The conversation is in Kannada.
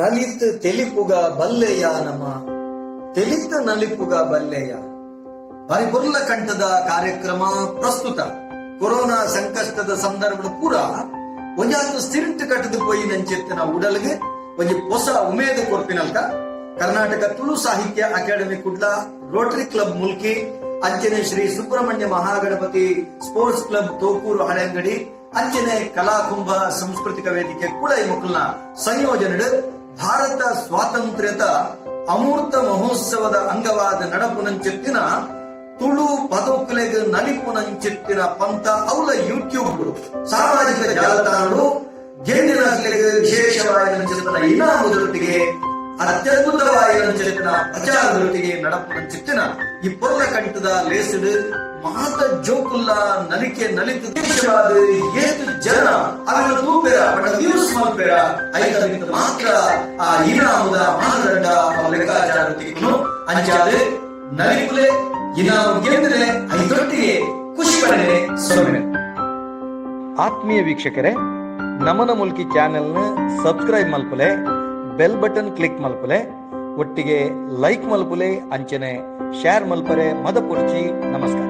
ನಲಿತ್ ತೆಲಿಪುಗ ಬಲ್ಲೆಯ ನಮ ತೆಲಿತ ನಲಿಪುಗ ಬಲ್ಲೆಯ ಬಾರಿ ಬೊರ್ಲ ಕಂಠದ ಕಾರ್ಯಕ್ರಮ ಪ್ರಸ್ತುತ ಕೊರೋನಾ ಸಂಕಷ್ಟದ ಸಂದರ್ಭ ಪೂರ ಒಂಜಾತು ಸ್ಟಿರಿಂಟ್ ಕಟ್ಟದು ಪೋಯಿ ನಂಚಿತ್ತಿನ ಉಡಲ್ಗೆ ಒಂಜಿ ಹೊಸ ಉಮೇದು ಕೊರ್ಪಿನಲ್ಕ ಕರ್ನಾಟಕ ತುಳು ಸಾಹಿತ್ಯ academy Kudla Rotary club Mulki ಅಂಚನೆ ಶ್ರೀ ಸುಬ್ರಹ್ಮಣ್ಯ ಮಹಾಗಣಪತಿ ಸ್ಪೋರ್ಟ್ಸ್ ಕ್ಲಬ್ ತೋಕೂರು ಹಳೆಂಗಡಿ ಅಂಚನೆ ಕಲಾಕುಂಭ ಸಾಂಸ್ಕೃತಿಕ ವೇದಿಕೆ ಕೂಡ ಈ ಮಕ್ಕಳನ್ನ ಸಂಯೋಜನೆ ಭಾರತ ಸ್ವಾತಂತ್ರ್ಯದ ಅಮೂರ್ತ ಮಹೋತ್ಸವದ ಅಂಗವಾದ ನಡಪುನಂಚೆತ್ತಿನ ತುಳು ಪದಕಲೆಗೆ ನಲಿಪುನಂಚೆತ್ತಿನ ಪಂಥ ಅವಳ ಯೂಟ್ಯೂಬ್ ಸಾಮಾಜಿಕ ಜಾಲತಾಣಗಳು ಗೆಂಡಿನಗಳಿಗೆ ವಿಶೇಷವಾದ ಇನಾಮದೊಟ್ಟಿಗೆ ಅತ್ಯದ್ಭುತವಾದ ಪ್ರಚಾರದೊಟ್ಟಿಗೆ ನಡಪುನಂಚೆತ್ತಿನ ಈ ಪೊರ್ಲ ಕಂಠದ ಲೇಸಡ್ ಮಾತ ಜೋಕುಲ್ಲ ನಲಿಕೆ ನಲಿತು ದೇಶವಾದ ಏತು ಜನ ಅವರ ತೂಪೆರ ಬಟ್ ವ್ಯೂಸ್ ಮಾಡ್ಬೇರ ಐದರಿಂದ ಮಾತ್ರ ಆ ಇನಾಮದ ಮಾನದಂಡ ಲೆಕ್ಕಾಚಾರದೊಟ್ಟಿಗೆ ಅಂಚಾದೆ ನಲಿಪುಲೆ ಇನಾಮ ಗೆಂದ್ರೆ ಐದೊಟ್ಟಿಗೆ ಖುಷಿ ಪಡೆ ಸೊಮ್ಮೆ. ಆತ್ಮೀಯ ವೀಕ್ಷಕರೇ, ನಮನ ಮುಲ್ಕಿ ಚಾನೆಲ್ನ ಸಬ್ಸ್ಕ್ರೈಬ್ ಮಲ್ಪಲೆ, ಬೆಲ್ ಬಟನ್ ಕ್ಲಿಕ್ ಮಲ್ಪಲೆ, ಒಟ್ಟಿಗೆ ಲೈಕ್ ಮಲ್ಪಲೆ, ಅಂಚನೆ ಶೇರ್ ಮಲ್ಪರೆ ಮದ ಪುರ್ಚಿ. ನಮಸ್ಕಾರ.